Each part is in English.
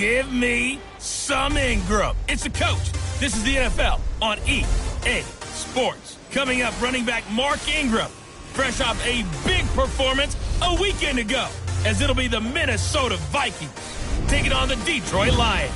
Give me some Ingram. It's the coach. This is the NFL on EA Sports. Coming up, running back Mark Ingram, fresh off a big performance a weekend ago, as it'll be the Minnesota Vikings taking on the Detroit Lions.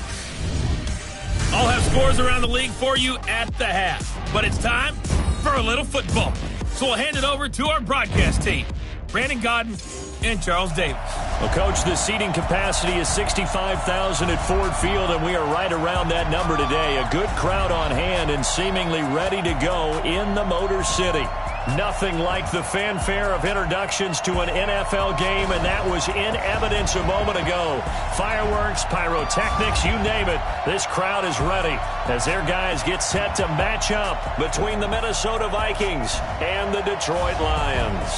I'll have scores around the league for you at the half, but it's time for a little football. So we'll hand it over to our broadcast team, Brandon Godden and Charles Davis. Well, Coach, the seating capacity is 65,000 at Ford Field, and we are right around that number today. A good crowd on hand and seemingly ready to go in the Motor City. Nothing like the fanfare of introductions to an NFL game, and that was in evidence a moment ago. Fireworks, pyrotechnics, you name it. This crowd is ready as their guys get set to match up between the Minnesota Vikings and the Detroit Lions.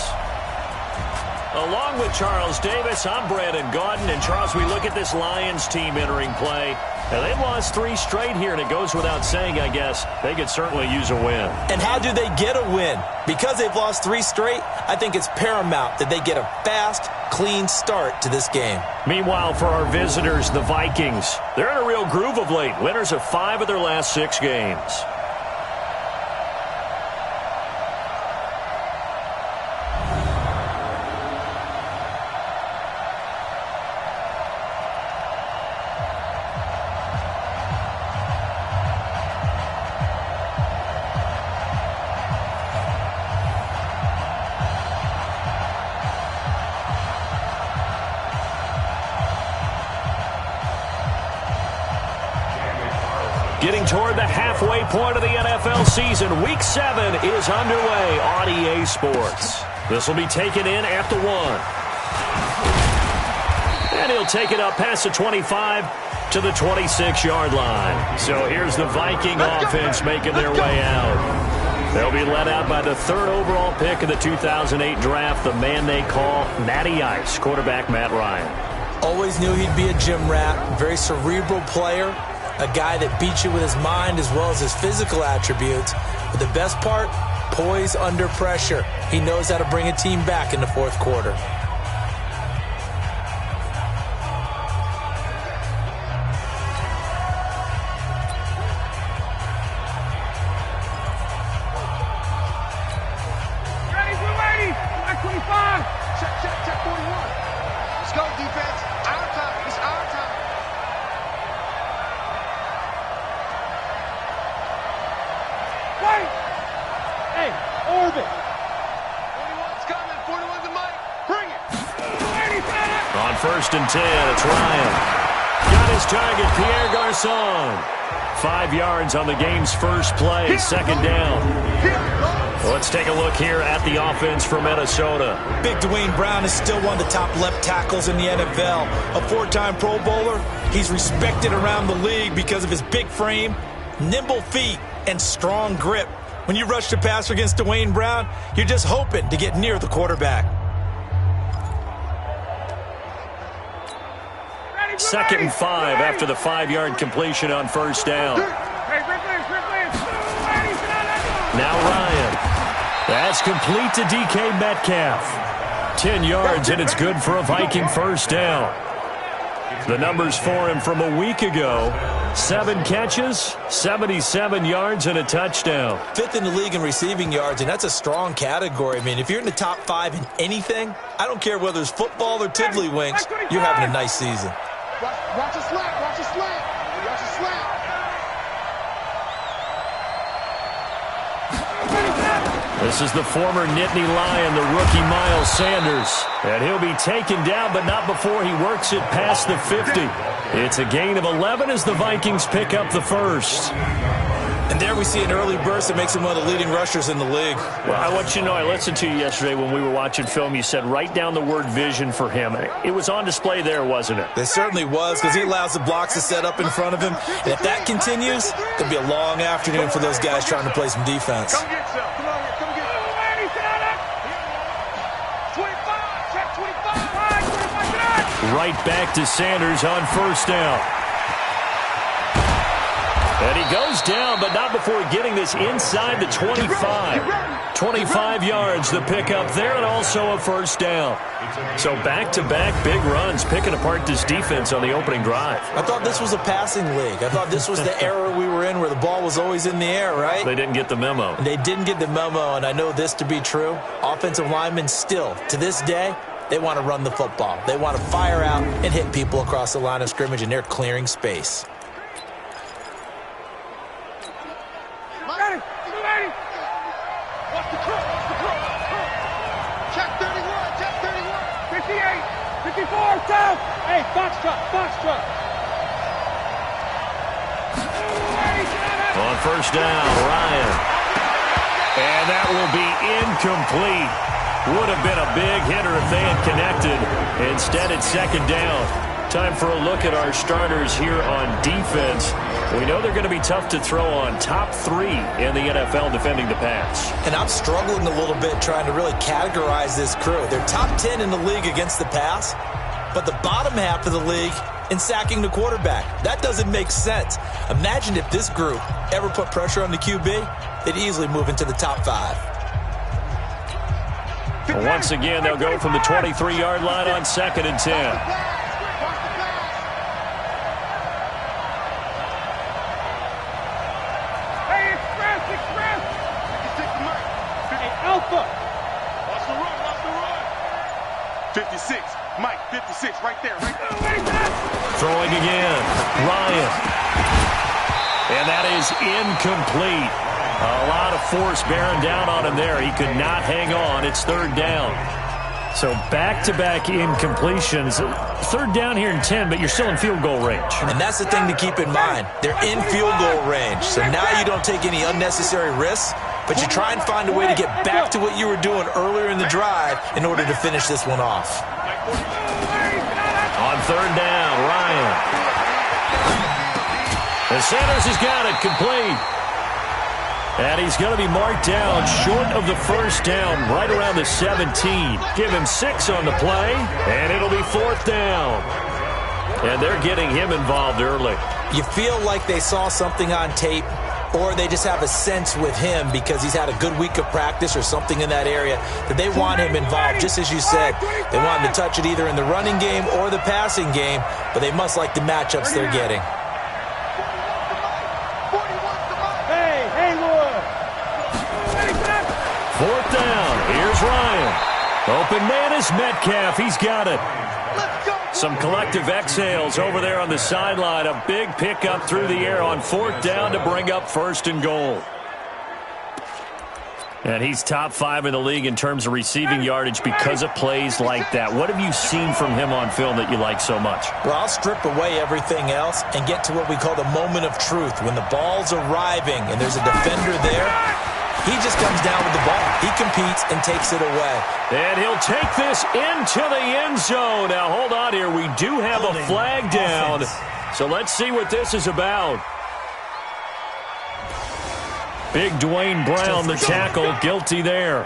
Along with Charles Davis, I'm Brandon Gaudin. And, Charles, we look at this Lions team entering play. Now, they've lost 3 straight here, and it goes without saying, I guess, they could certainly use a win. And how do they get a win? Because they've lost 3 straight, I think it's paramount that they get a fast, clean start to this game. Meanwhile, for our visitors, the Vikings, they're in a real groove of late. Winners of 5 of their last 6 games. Getting toward the halfway point of the NFL season, Week 7 is underway on EA Sports. This will be taken in at the 1. And he'll take it up past the 25 to the 26-yard line. So here's the Viking offense making their way out. They'll be led out by the 3rd overall pick of the 2008 draft, the man they call Matty Ice, quarterback Matt Ryan. Always knew he'd be a gym rat, very cerebral player. A guy that beats you with his mind as well as his physical attributes. But the best part, poise under pressure. He knows how to bring a team back in the 4th quarter. Ready, we're ready. Like 25. Check 41. Let's go, defense. Our time. It's our time. Hey, orbit. 41's coming. 41's the mic. Bring it. On 1st and 10, it's Ryan. Got his target, Pierre Garçon. 5 yards on the game's first play, 2nd down. Let's take a look here at the offense for Minnesota. Big Dwayne Brown is still one of the top left tackles in the NFL. A 4-time Pro Bowler, he's respected around the league because of his big frame, nimble feet, and strong grip. When you rush the passer against Dwayne Brown, you're just hoping to get near the quarterback. 2nd and 5 after the 5-yard completion on 1st down. Now Ryan. That's complete to DK Metcalf. 10 yards, and it's good for a Viking 1st down. The numbers for him from a week ago: 7 catches, 77 yards, and a touchdown. 5th in the league in receiving yards, and that's a strong category. I mean, if you're in the top 5 in anything, I don't care whether it's football or tiddlywinks, you're having a nice season. Watch a slant. Watch a slant. Watch a slant. This is the former Nittany Lion, the rookie Miles Sanders. And he'll be taken down, but not before he works it past the 50. It's a gain of 11 as the Vikings pick up the 1st. And there we see an early burst that makes him one of the leading rushers in the league. Well, I want you to know, I listened to you yesterday when we were watching film. You said write down the word vision for him. It was on display there, wasn't it? It certainly was, because he allows the blocks to set up in front of him. And if that continues, there'll be a long afternoon for those guys trying to play some defense. Come get some. Come on, come get some. 25. Check 25. Right back to Sanders on 1st down. And he goes down, but not before getting this inside the 25. 25 yards the pickup there, and also a first down. So back-to-back big runs, picking apart this defense on the opening drive. I thought this was a passing league. I thought this was the era we were in where the ball was always in the air, right? They didn't get the memo. They didn't get the memo, and I know this to be true. Offensive linemen still, to this day, they want to run the football. They want to fire out and hit people across the line of scrimmage, and they're clearing space. Watch the crook. Check 31. 58. 54. Down. Hey, box truck. On first down, Ryan. And that will be incomplete. Would have been a big hitter if they had connected. Instead, it's second down. Time for a look at our starters here on defense. We know they're going to be tough to throw on. Top 3 in the NFL defending the pass. And I'm struggling a little bit trying to really categorize this crew. They're top 10 in the league against the pass, but the bottom half of the league in sacking the quarterback. That doesn't make sense. Imagine if this group ever put pressure on the QB, they'd easily move into the top 5. Well, once again, they'll go from the 23-yard line on 2nd and 10. Hey, express. Hey, Alpha. Watch the run. 56. Mike, 56, right there. Throwing again. Ryan. And that is incomplete. A lot of force bearing down on him there. He could not hang on. It's third down. So back-to-back incompletions. Third down here in 10, but you're still in field goal range. And that's the thing to keep in mind. They're in field goal range. So now you don't take any unnecessary risks, but you try and find a way to get back to what you were doing earlier in the drive in order to finish this one off. On third down, Ryan. And Sanders has got it complete. And he's going to be marked down short of the first down, right around the 17. Give him 6 on the play, and it'll be fourth down. And they're getting him involved early. You feel like they saw something on tape, or they just have a sense with him because he's had a good week of practice or something in that area that they want him involved. Just as you said, they want him to touch it either in the running game or the passing game, but they must like the matchups they're getting. Fourth down. Here's Ryan. Open man is Metcalf. He's got it. Some collective exhales over there on the sideline. A big pickup through the air on fourth down to bring up first and goal. And he's top 5 in the league in terms of receiving yardage because of plays like that. What have you seen from him on film that you like so much? Well, I'll strip away everything else and get to what we call the moment of truth. When the ball's arriving and there's a defender there, he just comes down with the ball. He competes and takes it away. And he'll take this into the end zone. Now, hold on here. We do have a flag down. So let's see what this is about. Big Dwayne Brown, the tackle, guilty there.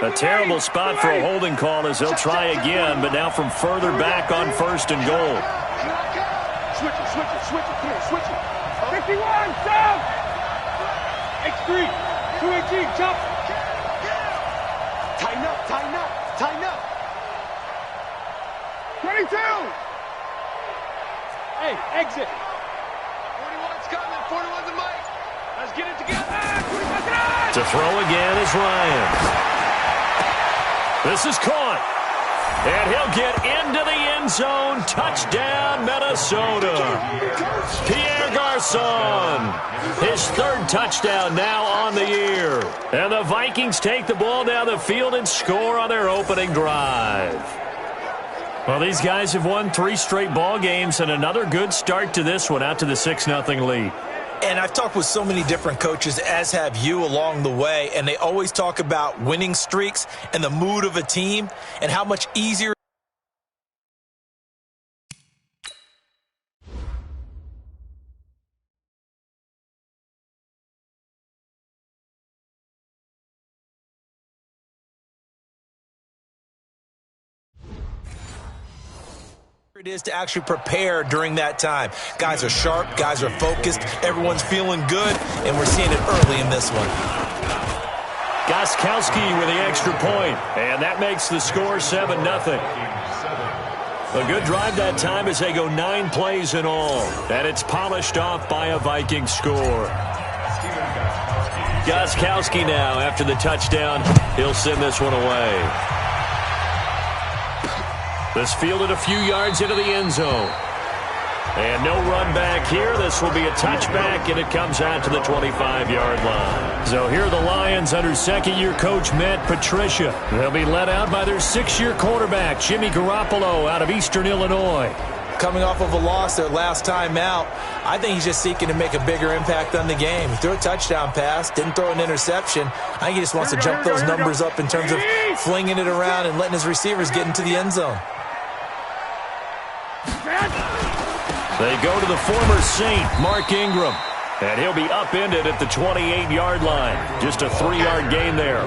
A terrible spot for a holding call as they'll try again, but now from further back on first and goal. Switch it. 51, down. X3, 218, jump. Tighten up. 22. Hey, exit. 41's coming. 41's a mic. Let's get it together. To throw again is Ryan. This is caught. And he'll get into the end zone. Touchdown, Minnesota. Pierre Garçon. His third touchdown now on the year. And the Vikings take the ball down the field and score on their opening drive. Well, these guys have won 3 straight ball games and another good start to this one out to the 6-0 lead. And I've talked with so many different coaches, as have you, along the way, and they always talk about winning streaks and the mood of a team and how much easier It is to actually prepare during that time. Guys are sharp, guys are focused, everyone's feeling good, and we're seeing it early in this one. Gostkowski with the extra point, and that makes the score 7-0. A good drive that time as they go 9 plays in all, and it's polished off by a Viking score. Gostkowski now, after the touchdown, he'll send this one away. This fielded a few yards into the end zone. And no run back here. This will be a touchback, and it comes out to the 25-yard line. So here are the Lions under second-year coach Matt Patricia. They'll be led out by their 6th-year quarterback, Jimmy Garoppolo, out of Eastern Illinois. Coming off of a loss their last time out, I think he's just seeking to make a bigger impact on the game. He threw a touchdown pass, didn't throw an interception. I think he just wants to jump those numbers up in terms of flinging it around and letting his receivers get into the end zone. They go to the former Saint, Mark Ingram, and he'll be upended at the 28-yard line. Just a 3-yard gain there.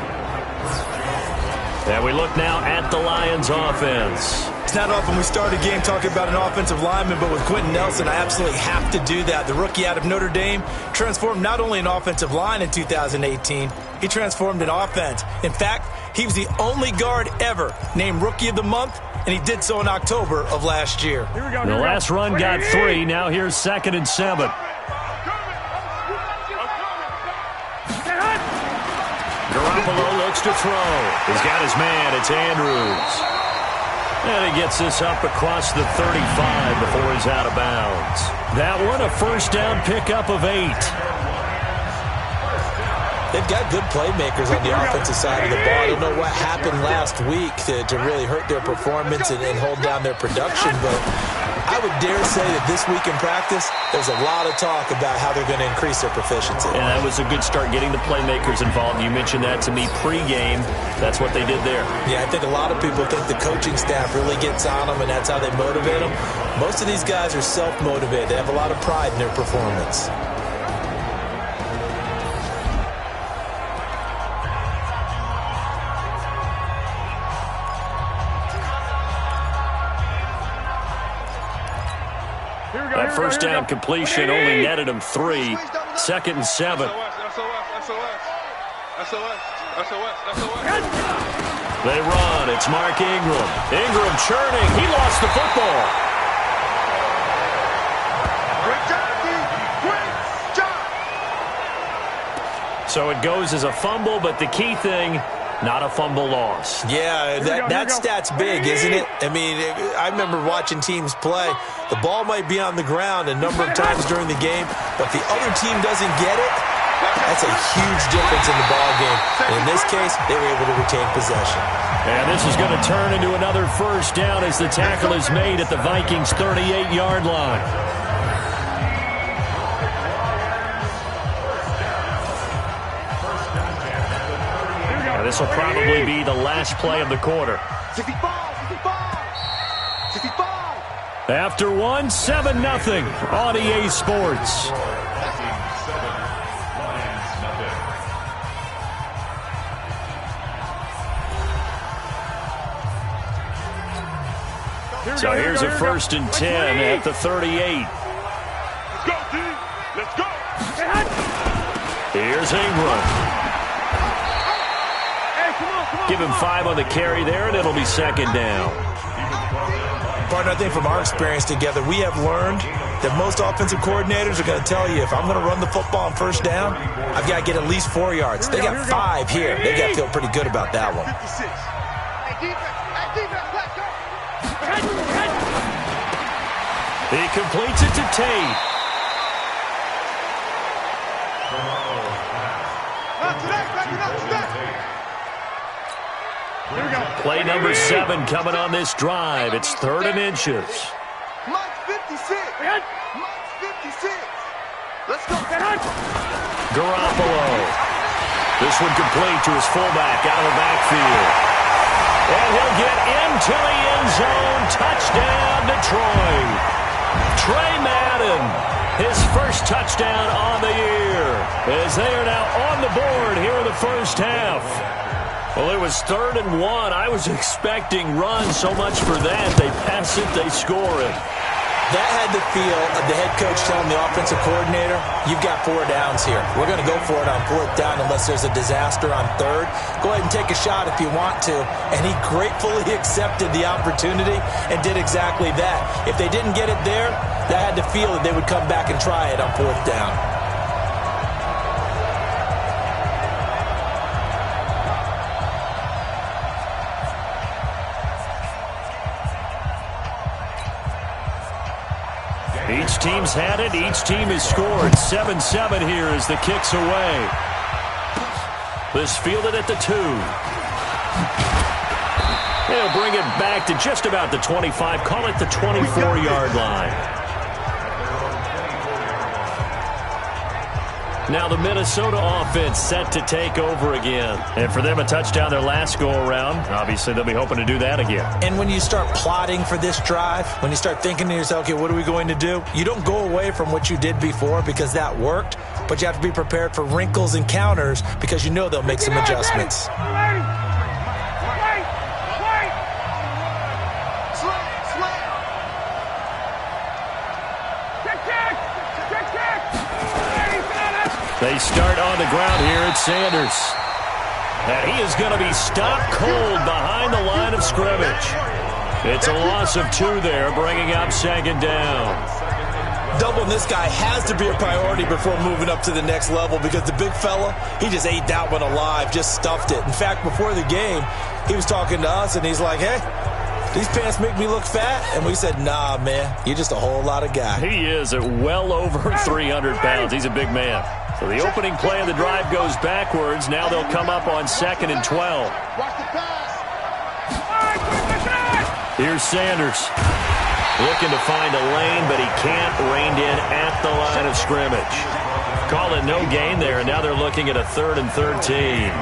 And we look now at the Lions offense. It's not often we start a game talking about an offensive lineman, but with Quentin Nelson, I absolutely have to do that. The rookie out of Notre Dame transformed not only an offensive line in 2018, he transformed an offense. In fact, he was the only guard ever named Rookie of the Month, and he did so in October of last year. The last run got 3. Now here's 2nd and 7. Garoppolo looks to throw. He's got his man. It's Andrews. And he gets this up across the 35 before he's out of bounds. That one, a first down pickup of 8. They've got good playmakers on the offensive side of the ball. I don't know what happened last week to really hurt their performance and hold down their production, but I would dare say that this week in practice, there's a lot of talk about how they're going to increase their proficiency. And that was a good start, getting the playmakers involved. You mentioned that to me pregame. That's what they did there. Yeah, I think a lot of people think the coaching staff really gets on them, and that's how they motivate them. Most of these guys are self-motivated. They have a lot of pride in their performance. That first down completion only netted him 3. 2nd and 7. They run. It's Mark Ingram. Ingram churning. He lost the football. So it goes as a fumble, but the key thing, not a fumble loss. Yeah, that stat's big, isn't it? I mean, I remember watching teams play. The ball might be on the ground a number of times during the game, but if the other team doesn't get it, that's a huge difference in the ball game. And in this case, they were able to retain possession. And this is going to turn into another first down as the tackle is made at the Vikings' 38-yard line. This will probably be the last play of the quarter. 65. After one, 7-0 on EA Sports. So here's a 1st and 10 at the 38. Let's go, D. Let's go. Here's Ingram. Give him 5 on the carry there, and it'll be 2nd down. Partner, I think from our experience together, we have learned that most offensive coordinators are going to tell you, if I'm going to run the football on first down, I've got to get at least 4 yards. They got 5 here. They got to feel pretty good about that one. He completes it to Tate. Play number 7 coming on this drive. It's 3rd and inches. Mike 56. Mike 56. Let's go. Garoppolo. This one complete to his fullback out of the backfield. And he'll get into the end zone. Touchdown, Detroit. Trey Madden, his first touchdown on the year, as they are now on the board here in the first half. Well, it was 3rd and 1. I was expecting runs. So much for that. They pass it, they score it. That had the feel of the head coach telling the offensive coordinator, you've got 4 downs here. We're going to go for it on 4th down unless there's a disaster on 3rd. Go ahead and take a shot if you want to. And he gratefully accepted the opportunity and did exactly that. If they didn't get it there, that had the feel that they would come back and try it on 4th down. Each team's had it. Each team has scored. 7-7 here as the kick's away. This fielded at the 2. They'll bring it back to just about the 25. Call it the 24-yard line. Now the Minnesota offense set to take over again. And for them, a touchdown their last go-around. Obviously, they'll be hoping to do that again. And when you start plotting for this drive, when you start thinking to yourself, okay, what are we going to do? You don't go away from what you did before because that worked, but you have to be prepared for wrinkles and counters because you know they'll make some adjustments. They start on the ground here at Sanders. And he is going to be stopped cold behind the line of scrimmage. It's a loss of 2 there, bringing up 2nd down. Doubling this guy has to be a priority before moving up to the next level because the big fella, he just ate that one alive, just stuffed it. In fact, before the game, he was talking to us, and he's like, hey, these pants make me look fat? And we said, nah, man, you're just a whole lot of guy. He is at well over 300 pounds. He's a big man. So the opening play of the drive goes backwards. Now they'll come up on 2nd and 12. Here's Sanders. Looking to find a lane, but he can't. Reined in at the line of scrimmage. Call it no gain there, and now they're looking at a 3rd and 13.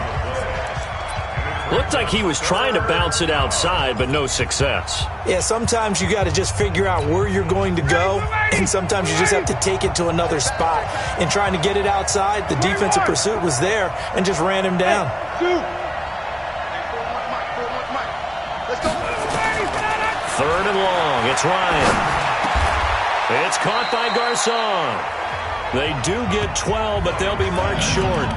Looked like he was trying to bounce it outside, but no success. Yeah, sometimes you got to just figure out where you're going to go, and sometimes you just have to take it to another spot. In trying to get it outside, the defensive pursuit was there and just ran him down. 3rd and long. It's Ryan. It's caught by Garcon. They do get 12, but they'll be marked short.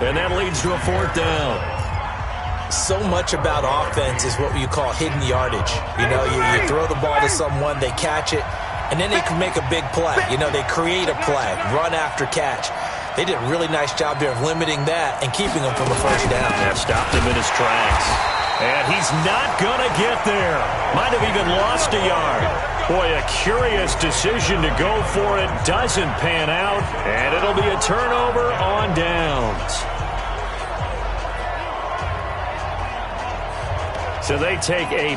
And that leads to a 4th down. So much about offense is what you call hidden yardage. You know, you throw the ball to someone, they catch it, and then they can make a big play. You know, they create a play, run after catch. They did a really nice job there of limiting that and keeping him from a 1st down. That stopped him in his tracks. And he's not going to get there. Might have even lost a yard. Boy, a curious decision to go for it. Doesn't pan out, and it'll be a turnover on downs. So they take a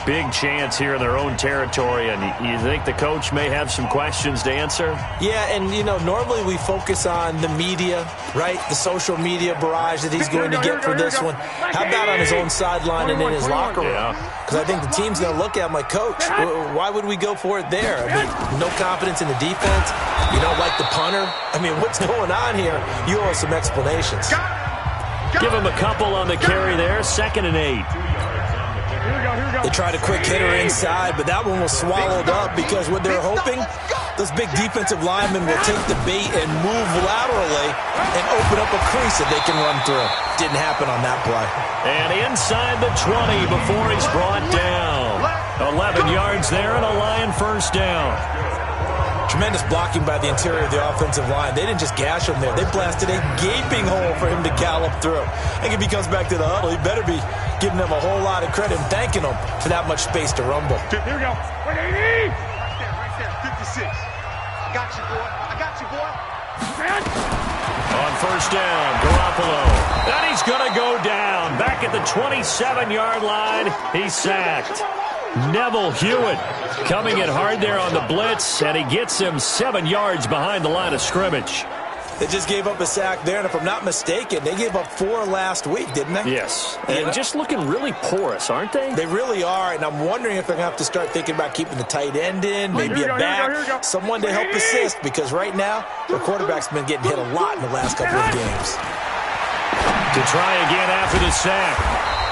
big chance here in their own territory, and you think the coach may have some questions to answer? Yeah, and, you know, normally we focus on the media, right? The social media barrage that he's going to get for this one. How about on his own sideline and in his locker room? Because I think the team's going to look at him like, Coach, why would we go for it there? I mean, no confidence in the defense. You don't like the punter. I mean, what's going on here? You owe us some explanations. Give him a couple on the carry there. 2nd and 8. They tried a quick hitter inside, but that one was swallowed up because what they're hoping, those big defensive linemen will take the bait and move laterally and open up a crease that they can run through. Didn't happen on that play. And inside the 20 before he's brought down. 11 yards there and a Lion 1st down. Tremendous blocking by the interior of the offensive line. They didn't just gash him there. They blasted a gaping hole for him to gallop through. I think if he comes back to the huddle, he better be giving them a whole lot of credit and thanking them for that much space to rumble. Here we go. 180. Right there. 56. I got you, boy. I got you, boy. On 1st down, Garoppolo. And he's going to go down. Back at the 27-yard line, he's sacked. Neville Hewitt coming in hard there on the blitz, and he gets him 7 yards behind the line of scrimmage. They just gave up a sack there, and if I'm not mistaken, they gave up 4 last week, didn't they? Yes, and just looking really porous, aren't they? They really are, and I'm wondering if they're going to have to start thinking about keeping the tight end in, maybe a back, someone to help assist, because right now, their quarterback's been getting hit a lot in the last couple of games. To try again after the sack.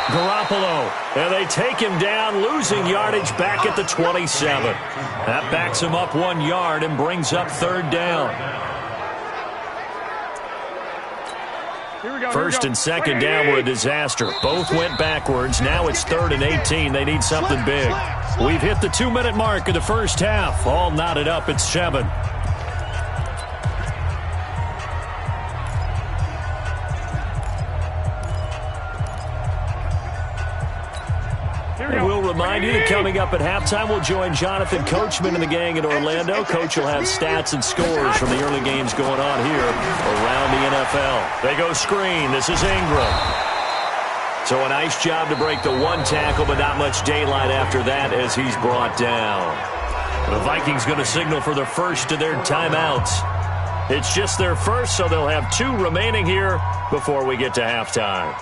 Garoppolo, and they take him down, losing yardage back at the 27. That backs him up 1 yard and brings up third down. First and second down were a disaster. Both went backwards. Now it's 3rd and 18. They need something big. We've hit the 2-minute mark of the first half. All knotted up at 7. We'll remind you that coming up at halftime, we'll join Jonathan Coachman and the gang in Orlando. Coach will have stats and scores from the early games going on here around the NFL. They go screen. This is Ingram. So a nice job to break the 1 tackle, but not much daylight after that as he's brought down. The Vikings going to signal for the first of their timeouts. It's just their first, so they'll have 2 remaining here before we get to halftime.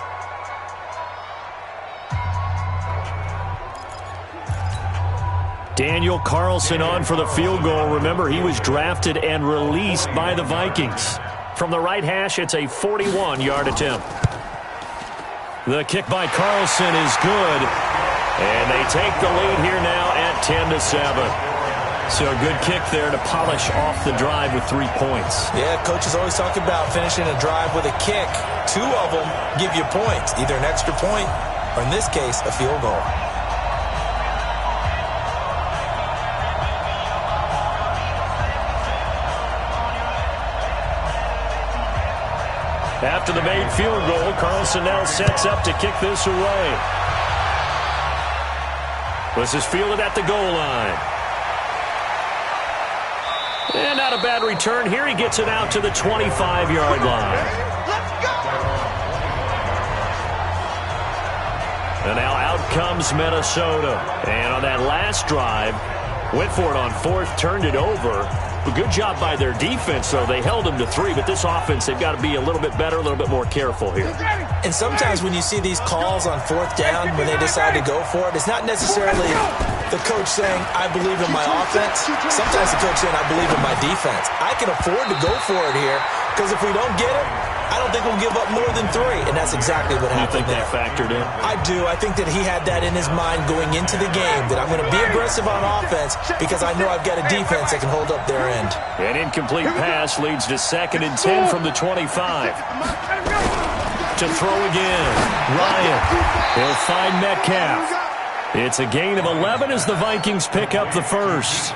Daniel Carlson on for the field goal. Remember, he was drafted and released by the Vikings. From the right hash, it's a 41-yard attempt. The kick by Carlson is good, and they take the lead here now at 10-7. So a good kick there to polish off the drive with 3 points. Yeah, coach is always talking about finishing a drive with a kick. 2 of them give you points, either an extra point or, in this case, a field goal. After the made field goal, Carlson now sets up to kick this away. This is fielded at the goal line. And not a bad return here. He gets it out to the 25-yard line. And now out comes Minnesota. And on that last drive, went for it on 4th, turned it over. A good job by their defense, though. They held them to 3, but this offense, they've got to be a little bit better, a little bit more careful here. And sometimes when you see these calls on 4th down, when they decide to go for it, it's not necessarily the coach saying, I believe in my offense. Sometimes the coach saying, I believe in my defense. I can afford to go for it here, because if we don't get it, I don't think we'll give up more than 3, and that's exactly what happened. You think that factored in? I do. I think that he had that in his mind going into the game, that I'm going to be aggressive on offense because I know I've got a defense that can hold up their end. An incomplete pass leads to 2nd and 10 from the 25. To throw again. Ryan. He'll find Metcalf. It's a gain of 11 as the Vikings pick up the first.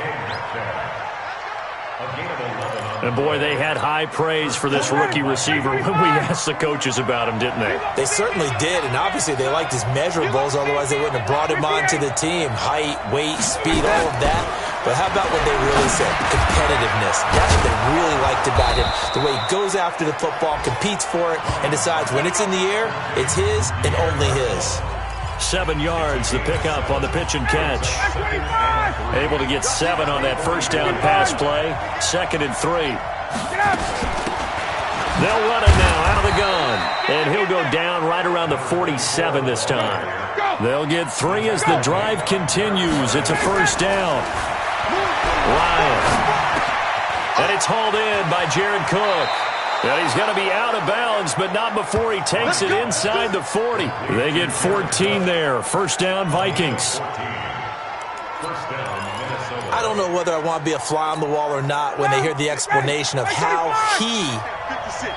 And, boy, they had high praise for this rookie receiver when we asked the coaches about him, didn't they? They certainly did, and obviously they liked his measurables. Otherwise, they wouldn't have brought him onto the team. Height, weight, speed, all of that. But how about what they really said? Competitiveness. That's what they really liked about him. The way he goes after the football, competes for it, and decides when it's in the air, it's his and only his. 7 yards, the pickup on the pitch and catch. Able to get 7 on that first down pass play. 2nd and 3. They'll run it now out of the gun. And he'll go down right around the 47 this time. They'll get 3 as the drive continues. It's a first down. Ryan. And it's hauled in by Jared Cook. And he's going to be out of bounds, but not before he takes it inside the 40. They get 14 there. First down, Vikings. I don't know whether I want to be a fly on the wall or not when they hear the explanation of how he,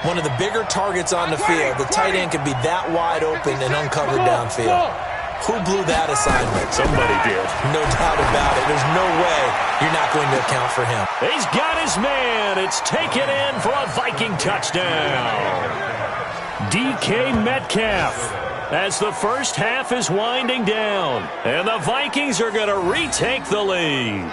one of the bigger targets on the field, the tight end could be that wide open and uncovered downfield. Who blew that assignment? Somebody did. No doubt about it. There's no way you're not going to account for him. He's got his man. It's taken in for a Viking touchdown. DK Metcalf as the first half is winding down. And the Vikings are going to retake the lead.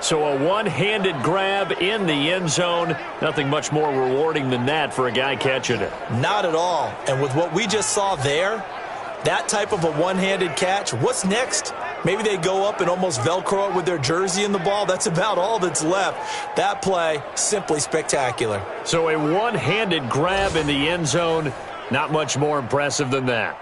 So a one-handed grab in the end zone. Nothing much more rewarding than that for a guy catching it. Not at all. And with what we just saw there, that type of a one-handed catch, what's next? Maybe they go up and almost Velcro it with their jersey in the ball. That's about all that's left. That play, simply spectacular. So a one-handed grab in the end zone, not much more impressive than that.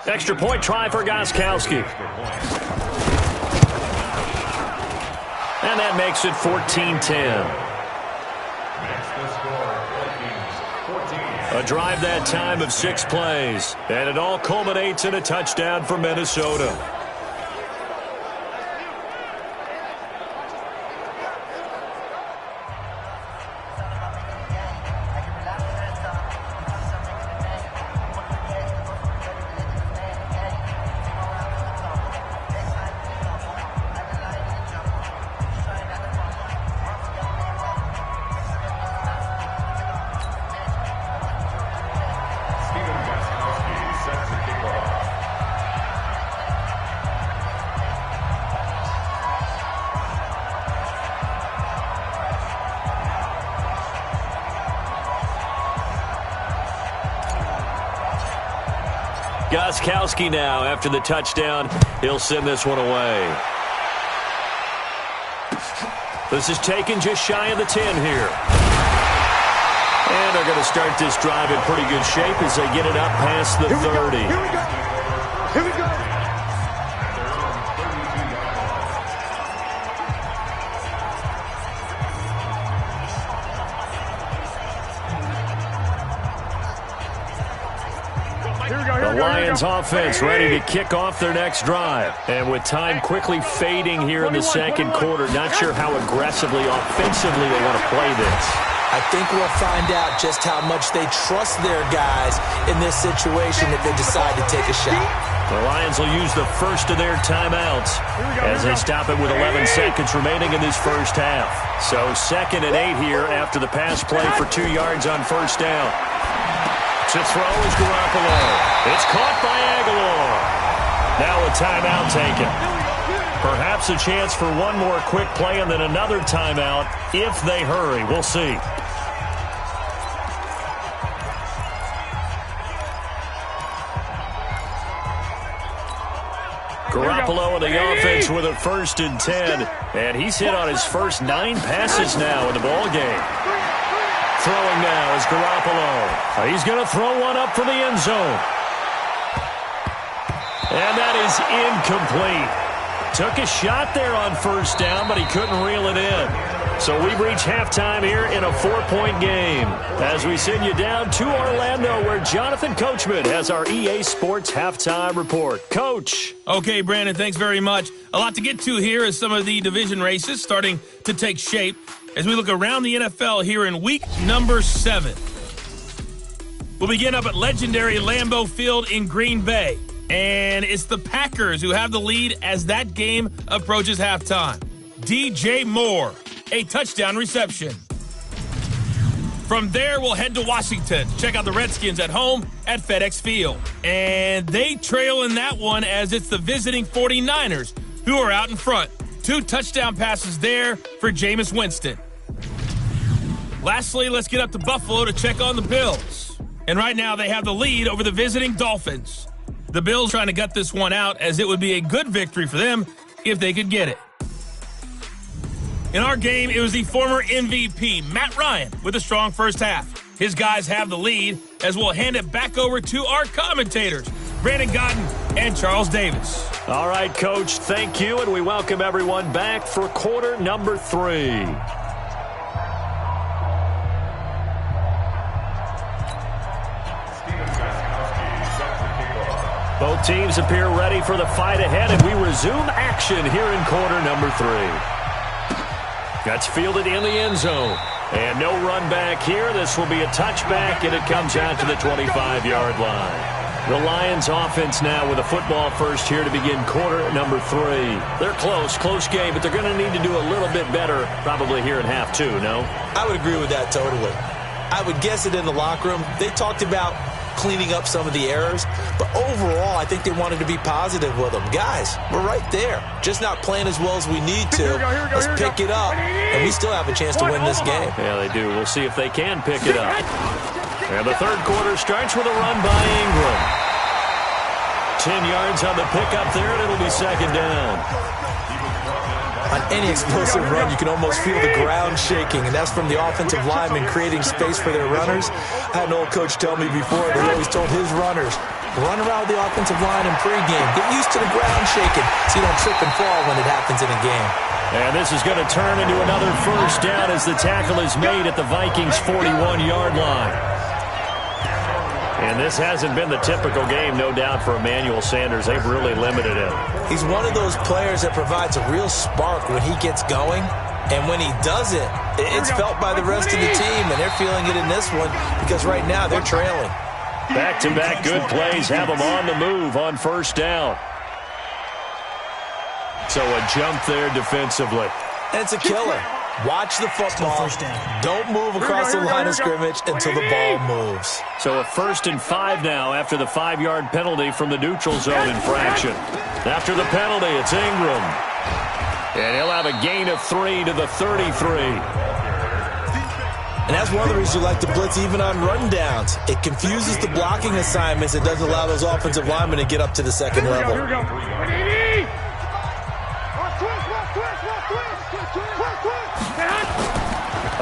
Extra point try for Gostkowski. And that makes it 14-10. A drive that time of 6 plays. And it all culminates in a touchdown for Minnesota. Gostkowski now after the touchdown. He'll send this one away. This is taken just shy of the 10 here. And they're going to start this drive in pretty good shape as they get it up past the 30. Here we go. Here we go. The Lions offense ready to kick off their next drive. And with time quickly fading here in the second quarter, not sure how aggressively, offensively they want to play this. I think we'll find out just how much they trust their guys in this situation if they decide to take a shot. The Lions will use the first of their timeouts as they stop it with 11 seconds remaining in this first half. So 2nd and 8 here after the pass play for 2 yards on first down. To throw is Garoppolo. It's caught by Aguilar. Now a timeout taken. Perhaps a chance for one more quick play and then another timeout if they hurry. We'll see. Garoppolo and the offense with a 1st and 10. And he's hit on his first 9 passes now in the ball game. Throwing now is Garoppolo. He's going to throw one up for the end zone. And that is incomplete. Took a shot there on first down, but he couldn't reel it in. So we've reached halftime here in a 4-point game. As we send you down to Orlando, where Jonathan Coachman has our EA Sports halftime report. Coach. Okay, Brandon, thanks very much. A lot to get to here as some of the division races starting to take shape as we look around the NFL here in week number 7. We'll begin up at legendary Lambeau Field in Green Bay. And it's the Packers who have the lead as that game approaches halftime. DJ Moore, a touchdown reception. From there, we'll head to Washington to check out the Redskins at home at FedEx Field. And they trail in that one as it's the visiting 49ers who are out in front. 2 touchdown passes there for Jameis Winston. Lastly, let's get up to Buffalo to check on the Bills. And right now, they have the lead over the visiting Dolphins. The Bills trying to gut this one out as it would be a good victory for them if they could get it. In our game, it was the former MVP, Matt Ryan, with a strong first half. His guys have the lead as we'll hand it back over to our commentators, Brandon Godden and Charles Davis. All right, Coach, thank you, and we welcome everyone back for quarter number 3. Both teams appear ready for the fight ahead, and we resume action here in quarter number 3. That's fielded in the end zone. And no run back here. This will be a touchback, and it comes out to the 25-yard line. The Lions offense now with a football first here to begin quarter number 3. They're close game, but they're going to need to do a little bit better probably here in half 2, no? I would agree with that totally. I would guess it in the locker room. They talked about cleaning up some of the errors, but overall, I think they wanted to be positive with them. Guys, we're right there. Just not playing as well as we need to. Let's pick it up, and we still have a chance to win this game. Yeah, they do. We'll see if they can pick it up. And the third quarter starts with a run by Ingram. 10 yards on the pickup there, and it'll be 2nd down. On any explosive run, you can almost feel the ground shaking, and that's from the offensive linemen creating space for their runners. I had an old coach tell me before that he always told his runners, Run around the offensive line in pregame. Get used to the ground shaking so you don't trip and fall when it happens in a game. And this is going to turn into another first down as the tackle is made at the Vikings' 41-yard line. And this hasn't been the typical game, no doubt, for Emmanuel Sanders. They've really limited him. He's one of those players that provides a real spark when he gets going. And when he does it, it's felt by the rest of the team, and they're feeling it in this one because right now they're trailing. Back-to-back good plays have them on the move on first down. So a jump there defensively. And it's a killer. Watch the football. Don't move across the line of scrimmage until the ball moves. So a 1st and 5 now after the 5-yard penalty from the neutral zone infraction. After the penalty, it's Ingram. And he'll have a gain of 3 to the 33. And that's one of the reasons you like to blitz even on rundowns. It confuses the blocking assignments. It doesn't allow those offensive linemen to get up to the second level.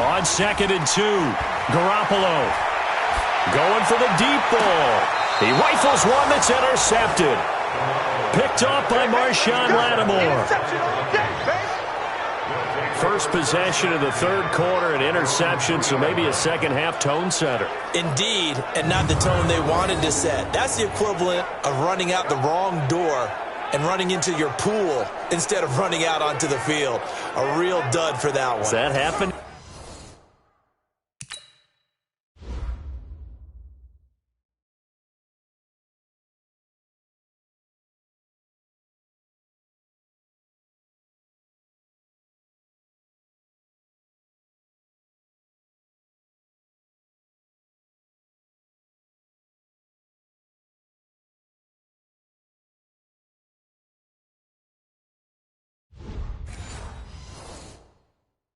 On 2nd and 2, Garoppolo going for the deep ball. He rifles one that's intercepted. Picked off by Marshawn Lattimore. First possession of the third quarter, an interception, so maybe a second-half tone setter. Indeed, and not the tone they wanted to set. That's the equivalent of running out the wrong door and running into your pool instead of running out onto the field. A real dud for that one. Does that happen?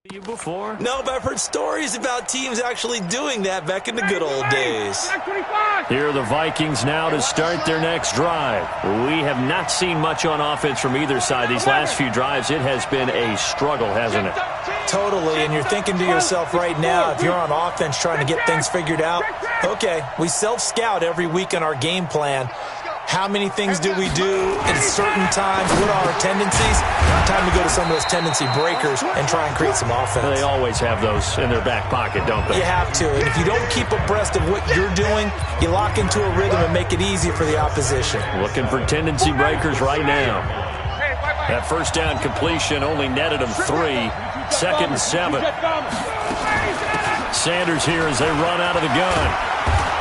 You before? No, but I've heard stories about teams actually doing that back in the good old days. Here are the Vikings now to start their next drive. We have not seen much on offense from either side. These last few drives, it has been a struggle, hasn't it? Totally, and you're thinking to yourself right now, if you're on offense trying to get things figured out, okay, we self-scout every week on our game plan. How many things do we do at certain times? What are our tendencies? Time to go to some of those tendency breakers and try and create some offense. They always have those in their back pocket, don't they? You have to. And if you don't keep abreast of what you're doing, you lock into a rhythm and make it easy for the opposition. Looking for tendency breakers right now. That first down completion only netted him 3. 2nd and 7. Sanders here as they run out of the gun.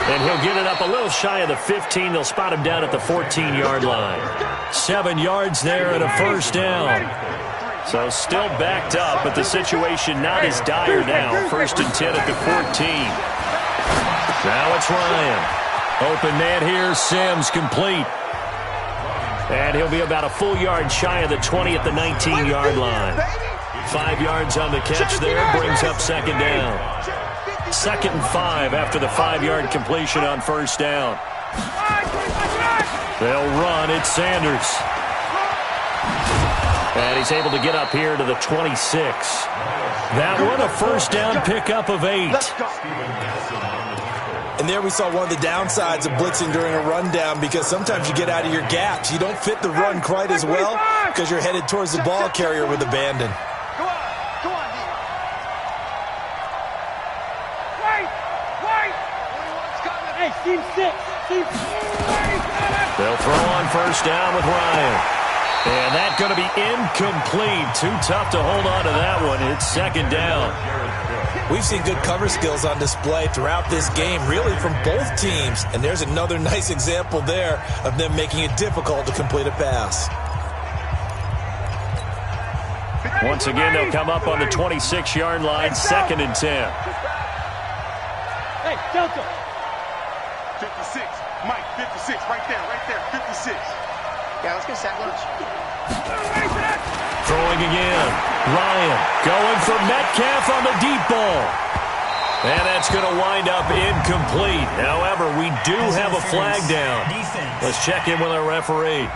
And he'll get it up a little shy of the 15. They'll spot him down at the 14-yard line. 7 yards there and a first down. So still backed up, but the situation not as dire now. 1st and 10 at the 14. Now it's Ryan. Open man here, Sims complete. And he'll be about a full yard shy of the 20 at the 19-yard line. 5 yards on the catch there, brings up 2nd down. 2nd and 5 after the 5-yard completion on first down. They'll run. It's Sanders. And he's able to get up here to the 26. That one a first down pickup of 8. And there we saw one of the downsides of blitzing during a rundown because sometimes you get out of your gaps. You don't fit the run quite as well because you're headed towards the ball carrier with abandon. They'll throw on first down with Ryan. And that's going to be incomplete. Too tough to hold on to that one. It's 2nd down. We've seen good cover skills on display throughout this game, really from both teams. And there's another nice example there of them making it difficult to complete a pass. Once again, they'll come up on the 26-yard line, 2nd and 10. Hey, Delta. 56. Mike, 56. Right there, 56. Yeah, let's get sack lunch. Throwing again. Ryan going for Metcalf on the deep ball. And that's going to wind up incomplete. However, we do have a flag down. Let's check in with our referee.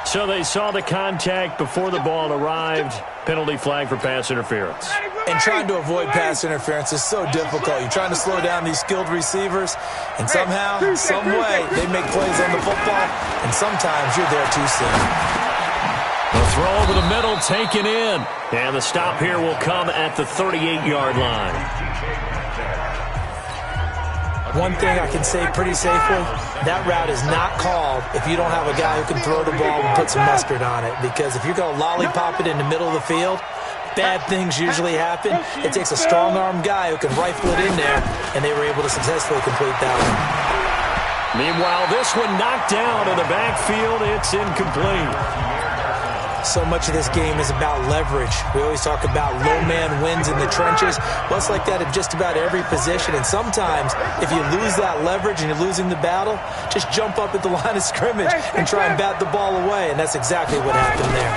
So they saw the contact before the ball arrived. Penalty flag for pass interference. And trying to avoid pass interference is so difficult. You're trying to slow down these skilled receivers, and somehow, some way, they make plays on the football, and sometimes you're there too soon. The throw over the middle taken in. And the stop here will come at the 38-yard line. One thing I can say pretty safely, that route is not called if you don't have a guy who can throw the ball and put some mustard on it. Because if you're going to lollipop it in the middle of the field, bad things usually happen. It takes a strong-armed guy who can rifle it in there, and they were able to successfully complete that one. Meanwhile, this one knocked down in the backfield. It's incomplete. So much of this game is about leverage. We always talk about low man wins in the trenches. Well, it's like that in just about every position. And sometimes, if you lose that leverage and you're losing the battle, just jump up at the line of scrimmage and try and bat the ball away. And that's exactly what happened there.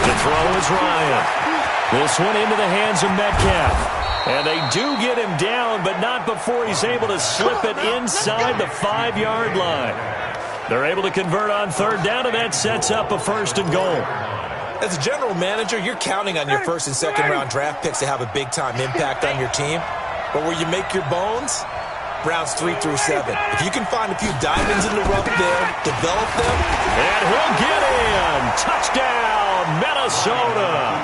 The throw is Ryan. This one into the hands of Metcalf. And they do get him down, but not before he's able to slip it inside the 5-yard line. They're able to convert on third down, and that sets up a 1st and goal. As a general manager, you're counting on your first and second round draft picks to have a big-time impact on your team. But where you make your bones, rounds 3 through 7. If you can find a few diamonds in the rough there, develop them. And he'll get in. Touchdown, Minnesota.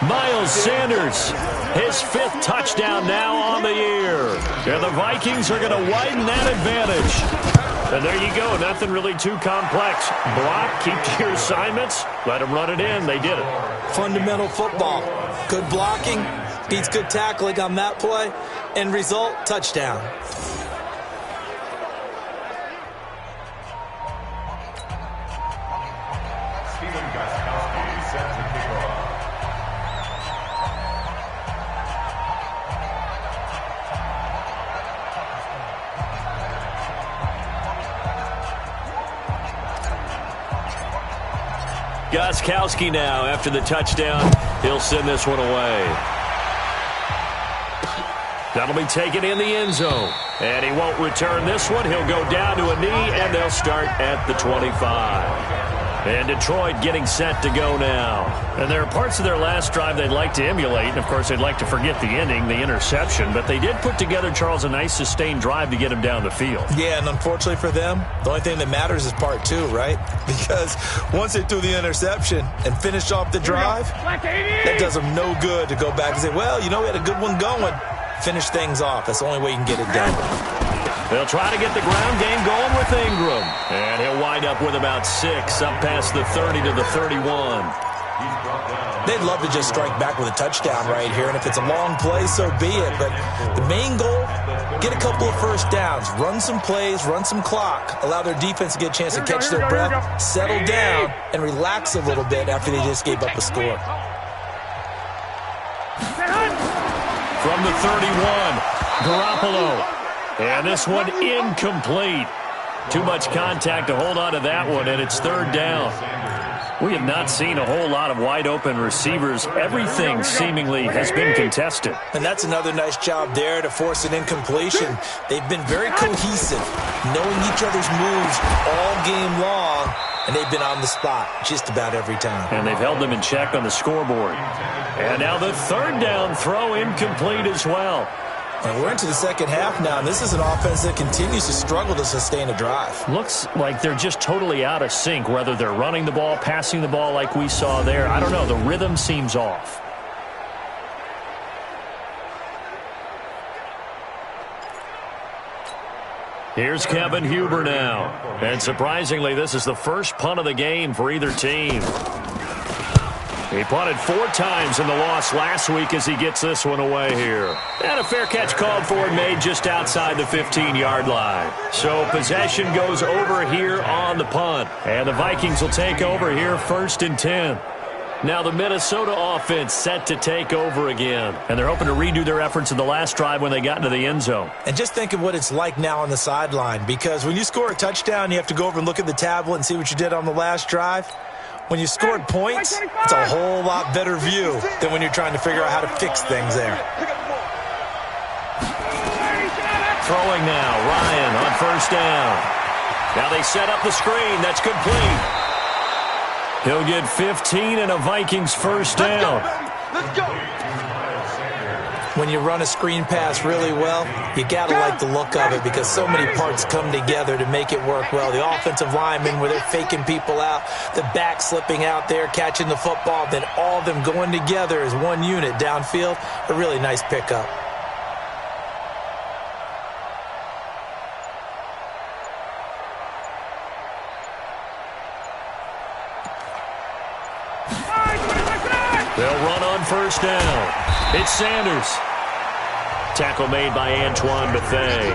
Miles Sanders, his 5th touchdown now on the year. And the Vikings are going to widen that advantage. And there you go. Nothing really too complex. Block, keep to your assignments, let them run it in. They did it. Fundamental football. Good blocking beats good tackling on that play. End result, touchdown. Gostkowski now after the touchdown. He'll send this one away. That'll be taken in the end zone. And he won't return this one. He'll go down to a knee, and they'll start at the 25. And Detroit getting set to go now. And there are parts of their last drive they'd like to emulate. And, of course, they'd like to forget the ending, the interception. But they did put together, Charles, a nice sustained drive to get him down the field. Yeah, and unfortunately for them, the only thing that matters is part 2, right? Because once they threw the interception and finished off the drive, that does them no good to go back and say, well, you know, we had a good one going. Finish things off. That's the only way you can get it done. They'll try to get the ground game going with Ingram. And he'll wind up with about 6 up past the 30 to the 31. They'd love to just strike back with a touchdown right here. And if it's a long play, so be it. But the main goal, get a couple of first downs. Run some plays, run some clock. Allow their defense to get a chance to catch their breath, settle down, and relax a little bit after they just gave up a score. From the 31, Garoppolo. And this one incomplete. Too much contact to hold on to that one, and it's 3rd down. We have not seen a whole lot of wide-open receivers. Everything seemingly has been contested. And that's another nice job there to force an incompletion. They've been very cohesive, knowing each other's moves all game long, and they've been on the spot just about every time. And they've held them in check on the scoreboard. And now the 3rd down throw incomplete as well. And we're into the second half now, and this is an offense that continues to struggle to sustain a drive. Looks like they're just totally out of sync, whether they're running the ball, passing the ball like we saw there. I don't know. The rhythm seems off. Here's Kevin Huber now. And surprisingly, this is the first punt of the game for either team. He punted 4 times in the loss last week as he gets this one away here. And a fair catch called for and made just outside the 15-yard line. So possession goes over here on the punt. And the Vikings will take over here 1st and 10. Now the Minnesota offense set to take over again. And they're hoping to redo their efforts in the last drive when they got into the end zone. And just think of what it's like now on the sideline. Because when you score a touchdown, you have to go over and look at the tablet and see what you did on the last drive. When you scored points, it's a whole lot better view than when you're trying to figure out how to fix things there. Throwing now, Ryan on 1st down. Now they set up the screen. That's complete. He'll get 15 and a Vikings 1st down. Let's go. When you run a screen pass really well, you got to like the look of it because so many parts come together to make it work well. The offensive linemen, where they're faking people out, the back slipping out there, catching the football, then all of them going together as one unit downfield, a really nice pickup. They'll run on first down. It's Sanders. Tackle made by Antoine Bethea.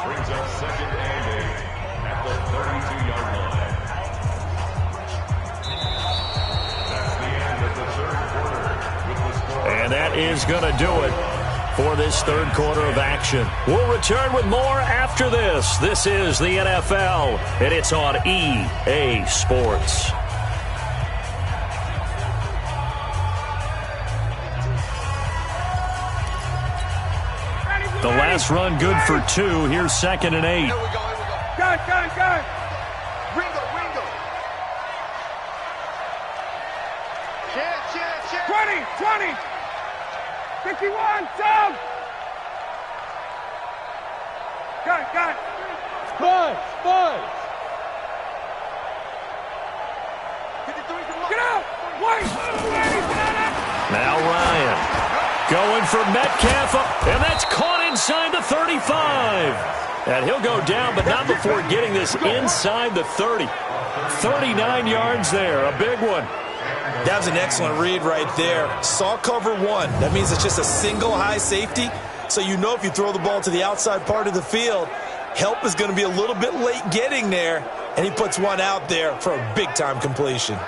Brings up 2nd and 8 at the 32-yard line. That's the end of the 3rd quarter with the score. And that is going to do it for this 3rd quarter of action. We'll return with more after this. This is the NFL, and it's on EA Sports. The last run good for 2. Here's 2nd and 8. Here we go. Go. Ringo. Chance. 20. 51, Tom! Got it. Spud! Get out! Wait! Now Ryan going for Metcalf, and that's caught inside the 35. And he'll go down, but not before getting this inside the 30. 39 yards there, a big one. That was an excellent read right there. Saw cover 1. That means it's just a single high safety. So you know if you throw the ball to the outside part of the field, help is going to be a little bit late getting there. And he puts one out there for a big-time completion.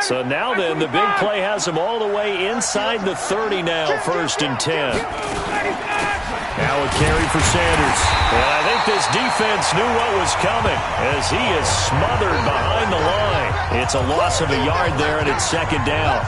So now then, the big play has him all the way inside the 30 now, 1st and 10. Now a carry for Sanders. And I think this defense knew what was coming as he is smothered behind the line. It's a loss of a yard there, and it's 2nd down.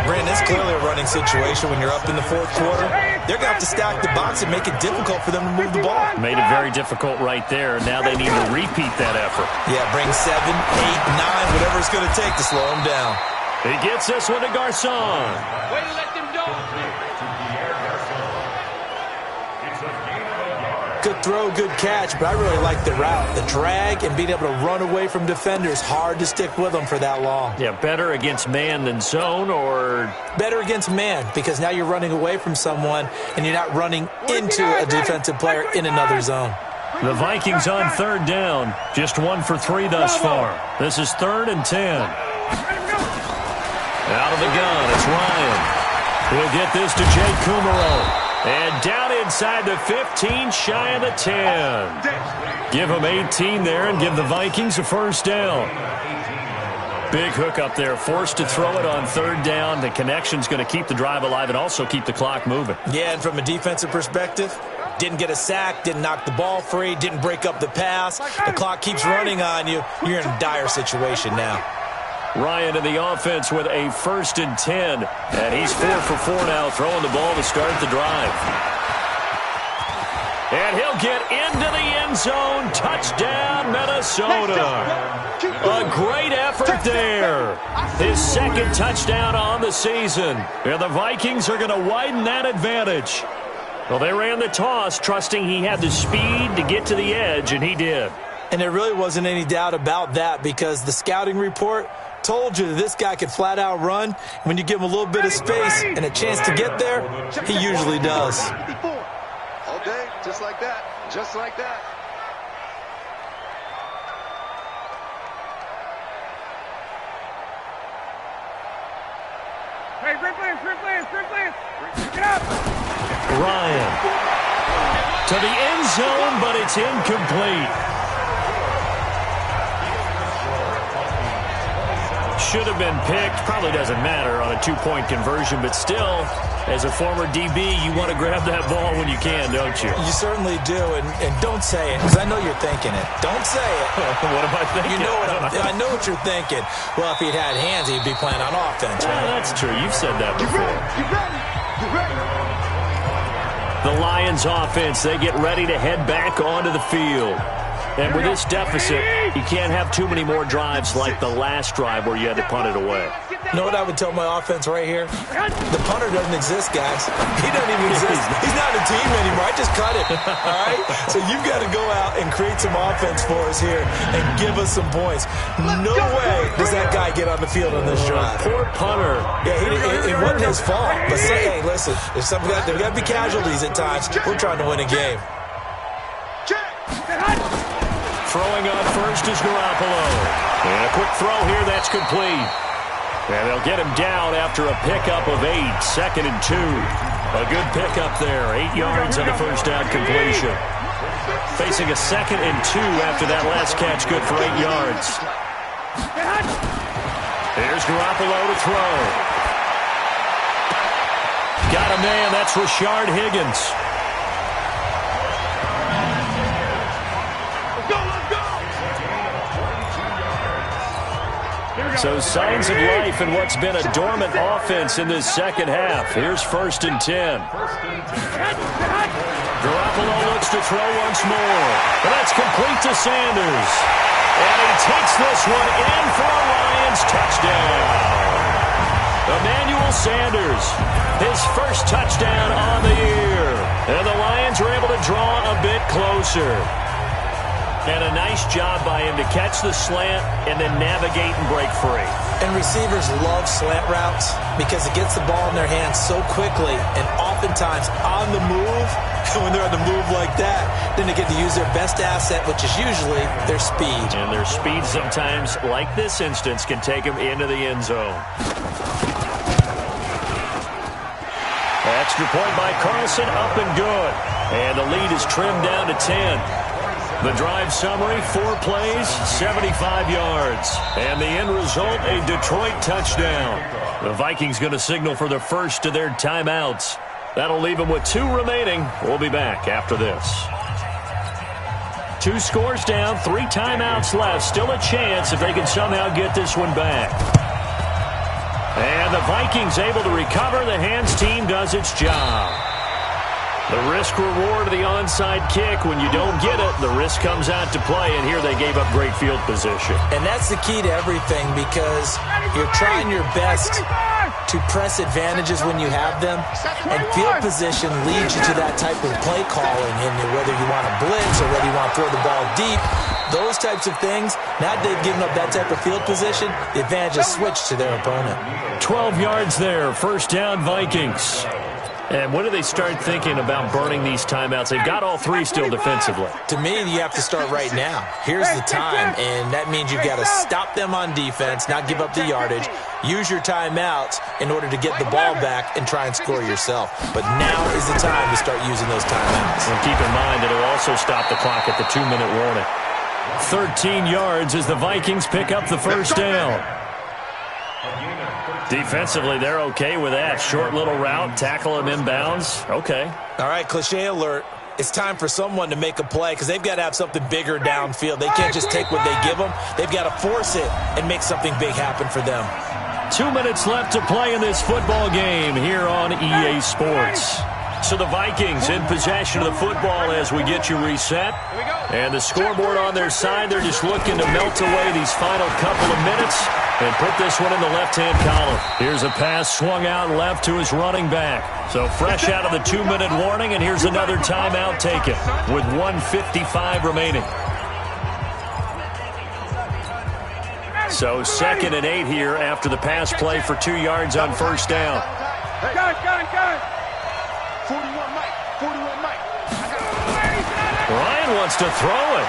Brandon, it's clearly a running situation when you're up in the 4th quarter. They're going to have to stack the box and make it difficult for them to move the ball. Made it very difficult right there. Now they need to repeat that effort. Yeah, bring 7, 8, 9, whatever it's going to take to slow them down. He gets this one to Garcon. Way to let them go. Good throw, good catch, but I really like the route. The drag and being able to run away from defenders, hard to stick with them for that long. Yeah, better against man than zone, or better against man, because now you're running away from someone and you're not running into a defensive player in another zone. The Vikings on 3rd down. Just 1 for 3 thus far. This is 3rd and 10. Out of the gun, it's Ryan. He'll get this to Jay Kumaro. And down inside the 15, shy of the 10. Give him 18 there and give the Vikings a 1st down. Big hook up there, forced to throw it on 3rd down. The connection's going to keep the drive alive and also keep the clock moving. Yeah, and from a defensive perspective, didn't get a sack, didn't knock the ball free, didn't break up the pass. The clock keeps running on you. You're in a dire situation now. Ryan in the offense with a 1st and 10. And he's 4 for 4 now, throwing the ball to start the drive. And he'll get into the end zone. Touchdown, Minnesota. A great effort there. His 2nd touchdown on the season. And the Vikings are going to widen that advantage. Well, they ran the toss, trusting he had the speed to get to the edge, and he did. And there really wasn't any doubt about that because the scouting report told you that this guy could flat out run. When you give him a little bit of space and a chance to get there, he usually does. All day, just like that. Just like that. Hey, great plans. Get up. Ryan to the end zone, but it's incomplete. should have been picked. Probably doesn't matter on a two-point conversion, but still, as a former DB, you want to grab that ball when you can, don't you? You certainly do, and don't say it, because I know you're thinking it. Don't say it. What am I thinking? You know I know what you're thinking. Well, if he'd had hands, he'd be playing on offense, right? Yeah, that's true. You've said that before. You ready? You ready? The Lions offense, they get ready to head back onto the field. And with this deficit, you can't have too many more drives like the last drive where you had to punt it away. You know what I would tell my offense right here? The punter doesn't exist, guys. He doesn't even exist. He's not a team anymore. I just cut it, all right? So you've got to go out and create some offense for us here and give us some points. No way does that guy get on the field on this drive. Poor punter. Yeah, it wasn't his fault. But say, hey, listen, there's got to be casualties at times. We're trying to win a game. Throwing on first is Garoppolo. And a quick throw here, that's complete. And they'll get him down after a pickup of 8, 2nd and 2. A good pickup there, 8 yards on the first down completion. Facing a 2nd and 2 after that last catch, good for 8 yards. Here's Garoppolo to throw. Got a man, that's Rashard Higgins. So signs of life in what's been a dormant offense in this second half. Here's 1st and 10. Garoppolo looks to throw once more. But that's complete to Sanders. And he takes this one in for a Lions touchdown. Emmanuel Sanders, his first touchdown on the year. And the Lions are able to draw a bit closer. And a nice job by him to catch the slant and then navigate and break free. And receivers love slant routes because it gets the ball in their hands so quickly and oftentimes on the move. When they're on the move like that, then they get to use their best asset, which is usually their speed. And their speed sometimes, like this instance, can take them into the end zone. Extra point by Carlson, up and good. And the lead is trimmed down to 10. The drive summary, 4 plays, 75 yards. And the end result, a Detroit touchdown. The Vikings going to signal for the first of their timeouts. That'll leave them with 2 remaining. We'll be back after this. 2 scores down, 3 timeouts left. Still a chance if they can somehow get this one back. And the Vikings able to recover. The hands team does its job. The risk-reward of the onside kick, when you don't get it, the risk comes out to play, and here they gave up great field position. And that's the key to everything because you're trying your best to press advantages when you have them, and field position leads you to that type of play calling, and whether you want to blitz or whether you want to throw the ball deep, those types of things, now they've given up that type of field position, the advantage is switched to their opponent. 12 yards there, first down Vikings. And when do they start thinking about burning these timeouts? They've got all 3 still defensively. To me, you have to start right now. Here's the time, and that means you've got to stop them on defense, not give up the yardage, use your timeouts in order to get the ball back and try and score yourself. But now is the time to start using those timeouts. And keep in mind, it'll also stop the clock at the 2-minute warning. 13 yards as the Vikings pick up the first down. Defensively, they're okay with that. Short little route, tackle him inbounds. Okay. All right, cliche alert. It's time for someone to make a play because they've got to have something bigger downfield. They can't just take what they give them. They've got to force it and make something big happen for them. 2 minutes left to play in this football game here on EA Sports. So the Vikings in possession of the football as we get you reset. And the scoreboard on their side, they're just looking to melt away these final couple of minutes and put this one in the left-hand column. Here's a pass swung out left to his running back. So fresh out of the 2-minute warning, and here's another timeout taken with 1:55 remaining. So 2nd and 8 here after the pass play for 2 yards on first down. Gun. 41 Mike. Ryan wants to throw it.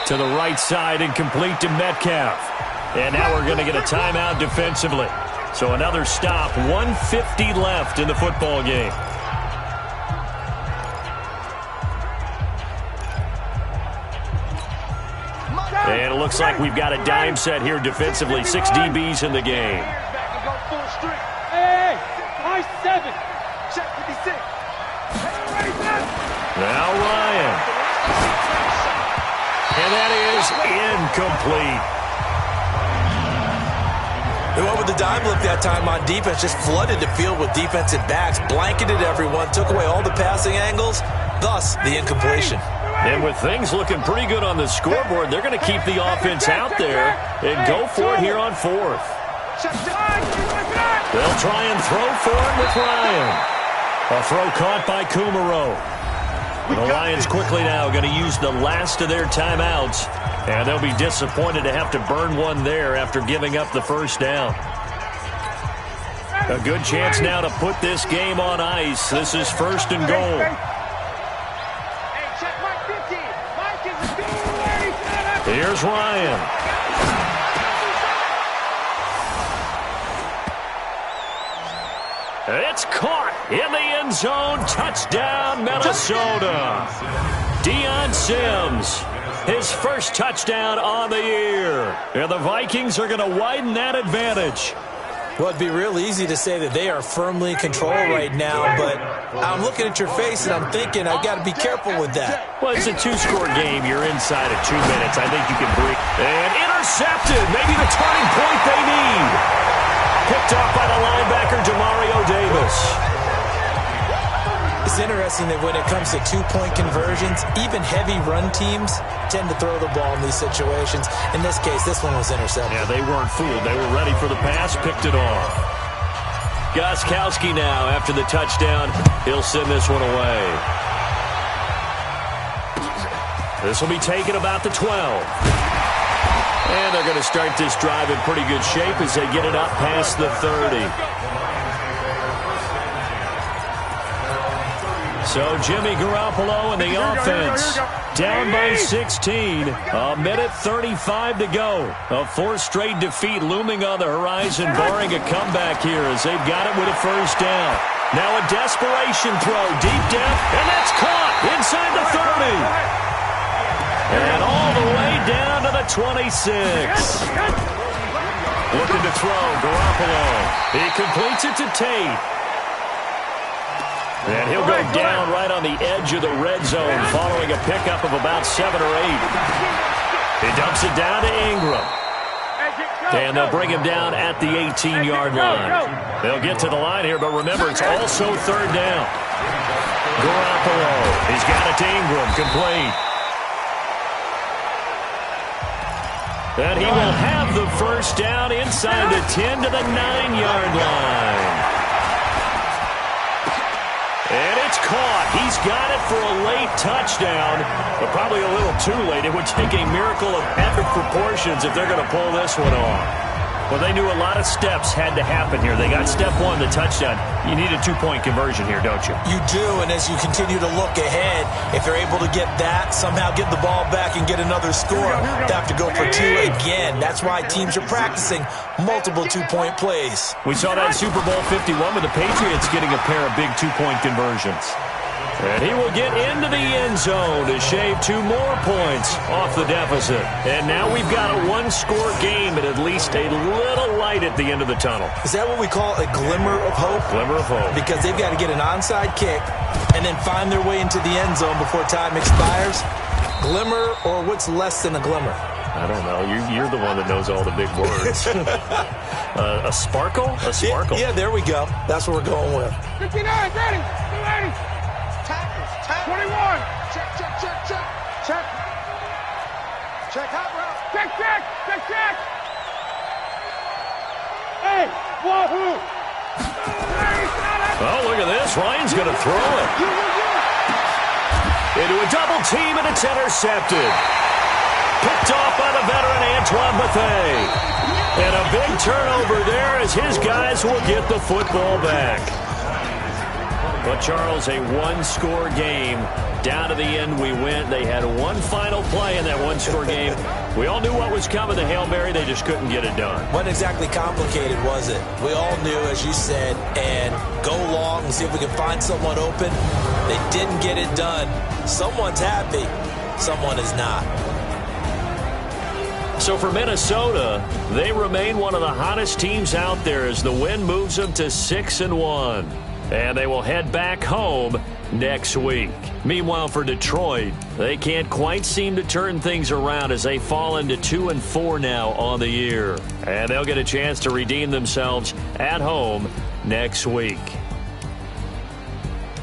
To the right side, incomplete to Metcalf. And now we're going to get a timeout defensively. So another stop, 1:50 left in the football game. And it looks like we've got a dime set here defensively. 6 DBs in the game. Hey, my 7. Check 56. Now Ryan. And that is incomplete. They went with the dime look that time on defense, just flooded the field with defensive backs, blanketed everyone, took away all the passing angles, thus the incompletion. And with things looking pretty good on the scoreboard, they're going to keep the offense out there and go for it here on 4th. They'll try and throw for it with Ryan. A throw caught by Kumaro. The Lions quickly now going to use the last of their timeouts, and they'll be disappointed to have to burn one there after giving up the first down. A good chance now to put this game on ice. This is 1st and goal. Here's Ryan. It's caught in the end zone. Touchdown, Minnesota. Deion Sims, his first touchdown on the year. And the Vikings are going to widen that advantage. Well, it'd be real easy to say that they are firmly in control right now, but I'm looking at your face and I'm thinking I've got to be careful with that. Well, it's a 2-score game. You're inside of 2 minutes. I think you can breathe. And intercepted. Maybe the turning point they need. Picked off by the linebacker, Demario Davis. It's interesting that when it comes to 2-point conversions, even heavy run teams tend to throw the ball in these situations. In this case, this one was intercepted. Yeah, they weren't fooled. They were ready for the pass, picked it off. Gostkowski now, after the touchdown, he'll send this one away. This will be taken about the 12. And they're going to start this drive in pretty good shape as they get it up past the 30. So Jimmy Garoppolo and the offense down by 16. A minute 35 to go. A 4th straight defeat looming on the horizon, barring a comeback here as they've got it with a first down. Now a desperation throw deep down, and that's caught inside the 30. And all the way down to the 26. Looking to throw, Garoppolo. He completes it to Tate. And he'll go down right on the edge of the red zone following a pickup of about 7 or 8. He dumps it down to Ingram. And they'll bring him down at the 18-yard line. They'll get to the line here, but remember, it's also 3rd down. Garoppolo. He's got it to Ingram, complete. And he will have the first down inside the 10 to the 9-yard line. And it's caught. He's got it for a late touchdown, but probably a little too late. It would take a miracle of epic proportions if they're going to pull this one off. Well, they knew a lot of steps had to happen here. They got step 1, the touchdown. You need a 2-point conversion here, don't you? You do, and as you continue to look ahead, if they're able to get that, somehow get the ball back and get another score, they have to go for 2 again. That's why teams are practicing multiple 2-point plays. We saw that in Super Bowl 51 with the Patriots getting a pair of big 2-point conversions. And he will get into the end zone to shave 2 more points off the deficit. And now we've got a 1-score game and at least a little light at the end of the tunnel. Is that what we call a glimmer of hope? Glimmer of hope. Because they've got to get an onside kick and then find their way into the end zone before time expires. Glimmer, or what's less than a glimmer? I don't know. You're the one that knows all the big words. A sparkle? A sparkle. Yeah, there we go. That's what we're going with. 59, ready, 280. Tackles, 21. Check. Check hot route. Check. Hey, wahoo. Oh, look at this. Ryan's going to throw it. Into a double team, and it's intercepted. Picked off by the veteran Antoine Bethea. And a big turnover there as his guys will get the football back. But, Charles, a 1-score game. Down to the end we went. They had one final play in that 1-score game. We all knew what was coming, the Hail Mary. They just couldn't get it done. Wasn't exactly complicated, was it? We all knew, as you said, and go long and see if we can find someone open. They didn't get it done. Someone's happy. Someone is not. So for Minnesota, they remain one of the hottest teams out there as the win moves them to 6-1. And they will head back home next week. Meanwhile, for Detroit, they can't quite seem to turn things around as they fall into 2-4 now on the year. And they'll get a chance to redeem themselves at home next week.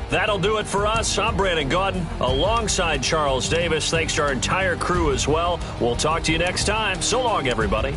That'll do it for us. I'm Brandon Gaudin alongside Charles Davis. Thanks to our entire crew as well. We'll talk to you next time. So long, everybody.